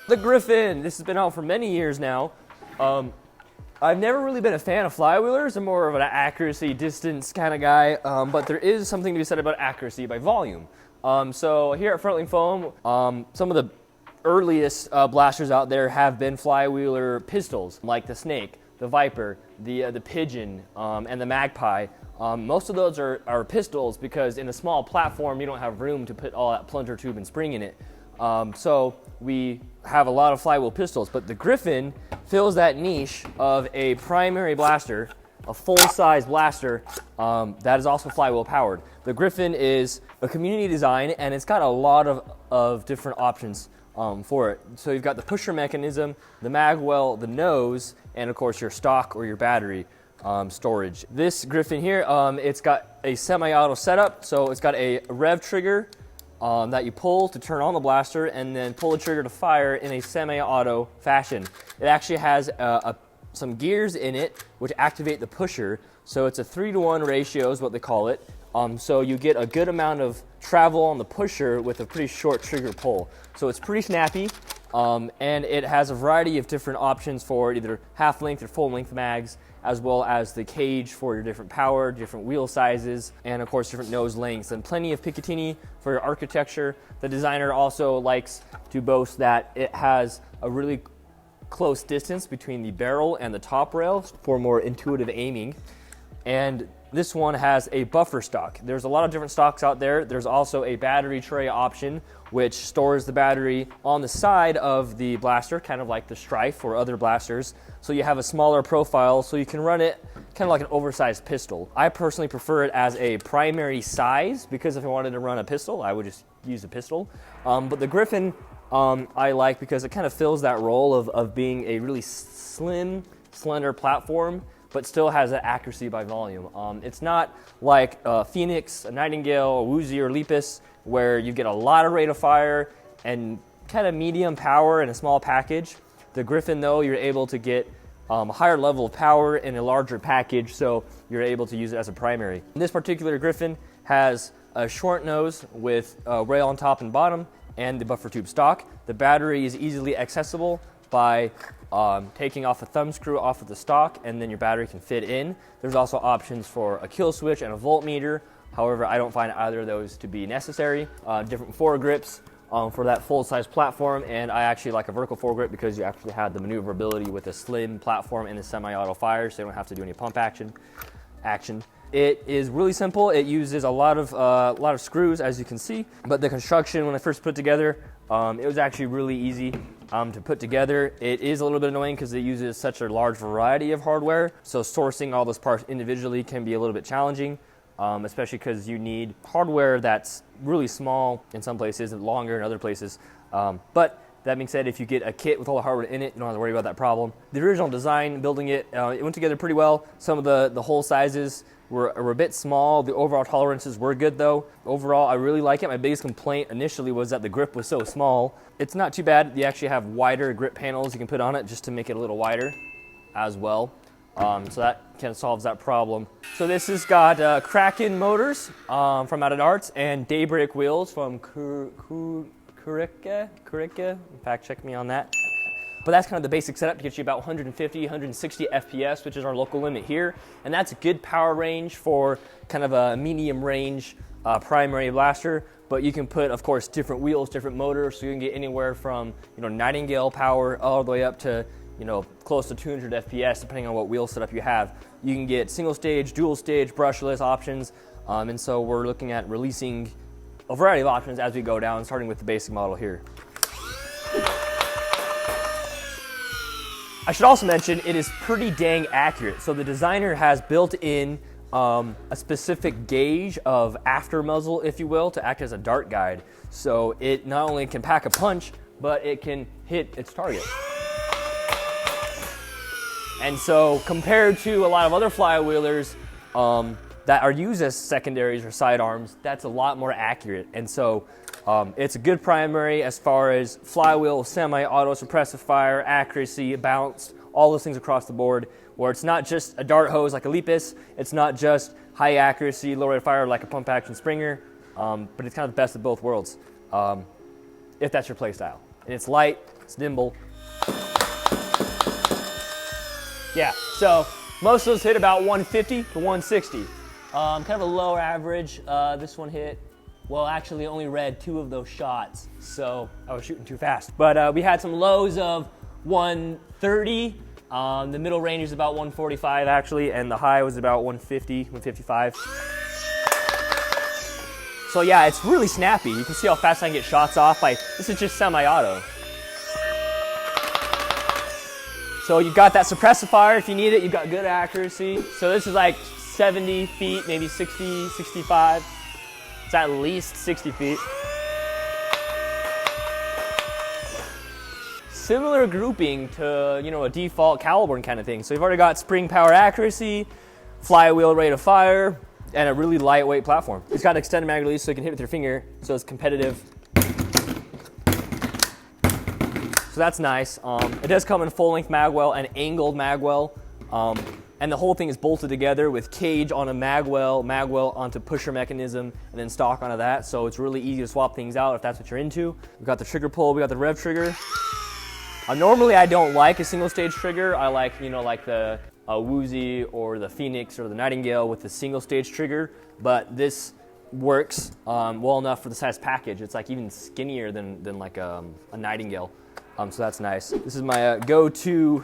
The Gryphon. This has been out for many years now. I've never really been a fan of flywheelers. I'm more of an accuracy, distance kind of guy, but there is something to be said about accuracy by volume. So here at Frontline Foam, some of the earliest blasters out there have been flywheeler pistols, like the Snake, the Viper, the Pigeon, and the Magpie. Most of those are pistols because in a small platform you don't have room to put all that plunger tube and spring in it. So we have a lot of flywheel pistols, but the Gryphon fills that niche of a primary blaster, a full-size blaster that is also flywheel powered. The Gryphon is a community design, and it's got a lot of different options for it. So you've got the pusher mechanism, the magwell, the nose, and of course your stock or your battery storage. This Gryphon here, it's got a semi-auto setup, so it's got a rev trigger that you pull to turn on the blaster and then pull the trigger to fire in a semi-auto fashion. It actually has some gears in it which activate the pusher, so it's a 3-to-1 ratio is what they call it. So you get a good amount of travel on the pusher with a pretty short trigger pull. So it's pretty snappy, and it has a variety of different options for either half-length or full-length mags, as well as the cage for your different power, different wheel sizes, and of course different nose lengths, and plenty of Picatinny for your architecture. The designer also likes to boast that it has a really close distance between the barrel and the top rail for more intuitive aiming. And this one has a buffer stock. There's a lot of different stocks out there. There's also a battery tray option, which stores the battery on the side of the blaster, kind of like the Strife or other blasters. So you have a smaller profile, so you can run it kind of like an oversized pistol. I personally prefer it as a primary size, because if I wanted to run a pistol, I would just use a pistol. But the Gryphon I like because it kind of fills that role of being a really slim, slender platform, but still has that accuracy by volume. It's not like a Phoenix, a Nightingale, a Woozy, or Lepus, where you get a lot of rate of fire and kind of medium power in a small package. The Gryphon, though, you're able to get a higher level of power in a larger package, so you're able to use it as a primary. This particular Gryphon has a short nose with a rail on top and bottom, and the buffer tube stock. The battery is easily accessible by taking off a thumb screw off of the stock, and then your battery can fit in. There's also options for a kill switch and a voltmeter. However, I don't find either of those to be necessary. Different foregrips for that full-size platform, and I actually like a vertical foregrip because you actually have the maneuverability with a slim platform and a semi-auto fire, so you don't have to do any pump action. It is really simple. It uses a lot of screws, as you can see, but the construction when I first put together, it was actually really easy to put together. It is a little bit annoying because it uses such a large variety of hardware, so sourcing all those parts individually can be a little bit challenging, especially because you need hardware that's really small in some places and longer in other places. But that being said, if you get a kit with all the hardware in it, you don't have to worry about that problem. The original design, building it, it went together pretty well. Some of the hole sizes were a bit small. The overall tolerances were good though. Overall, I really like it. My biggest complaint initially was that the grip was so small. It's not too bad. You actually have wider grip panels you can put on it just to make it a little wider as well. So that kind of solves that problem. So this has got Kraken motors from out of Darts and Daybreak wheels from Kurika. Fact check me on that. But that's kind of the basic setup to get you about 150, 160 FPS, which is our local limit here. And that's a good power range for kind of a medium range primary blaster. But you can put, of course, different wheels, different motors, so you can get anywhere from Nightingale power all the way up to close to 200 FPS, depending on what wheel setup you have. You can get single stage, dual stage, brushless options. And so we're looking at releasing a variety of options as we go down, starting with the basic model here. I should also mention it is pretty dang accurate. So the designer has built in a specific gauge of after muzzle, if you will, to act as a dart guide. So it not only can pack a punch, but it can hit its target. And so compared to a lot of other flywheelers that are used as secondaries or sidearms, that's a lot more accurate. And so it's a good primary as far as flywheel, semi-auto, suppressive fire, accuracy, bounce, all those things across the board, where it's not just a dart hose like a Lepus, it's not just high accuracy, low rate of fire like a pump action Springer, but it's kind of the best of both worlds, if that's your play style. And it's light, It's nimble. Yeah, so most of those hit about 150 to 160. Kind of a lower average. This one hit, well, actually only read 2 of those shots, so I was shooting too fast. But we had some lows of 130. The middle range is about 145 actually, and the high was about 150, 155. So yeah, it's really snappy. You can see how fast I can get shots off by, this is just semi-auto. So you've got that suppressifier if you need it, you've got good accuracy. So this is like 70 feet, maybe 60, 65. It's at least 60 feet. Similar grouping to, you know, a default Caliburn kind of thing. So you've already got spring power accuracy, flywheel rate of fire, and a really lightweight platform. It's got an extended mag release so you can hit with your finger, so it's competitive. So that's nice. It does come in full-length magwell and angled magwell. And the whole thing is bolted together with cage on a magwell onto pusher mechanism, and then stock onto that. So it's really easy to swap things out if that's what you're into. We've got the trigger pull, we got the rev trigger. Normally I don't like a single stage trigger. I like, you know, like the Woozy or the Phoenix or the Nightingale with the single stage trigger, but this works well enough for the size package. It's like even skinnier than like a Nightingale. So that's nice. This is my go-to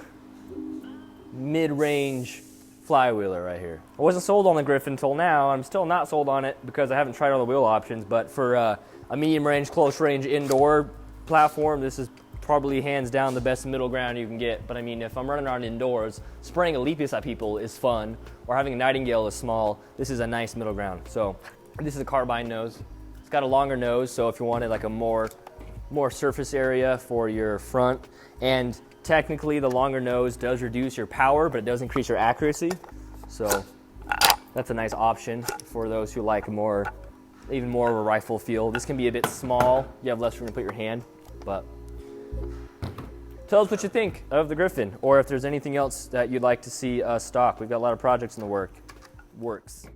mid-range flywheeler right here. I wasn't sold on the Gryphon until now. I'm still not sold on it because I haven't tried all the wheel options, but for a medium-range, close-range indoor platform, this is probably hands down the best middle ground you can get. But I mean, if I'm running around indoors, spraying a Leapus at people is fun, or having a Nightingale is small, this is a nice middle ground. So this is a carbine nose. It's got a longer nose, so if you wanted like a more surface area for your front, and technically the longer nose does reduce your power, but it does increase your accuracy. So that's a nice option for those who like even more of a rifle feel. This can be a bit small. You have less room to put your hand, but tell us what you think of the Gryphon, or if there's anything else that you'd like to see us stock. We've got a lot of projects in the works.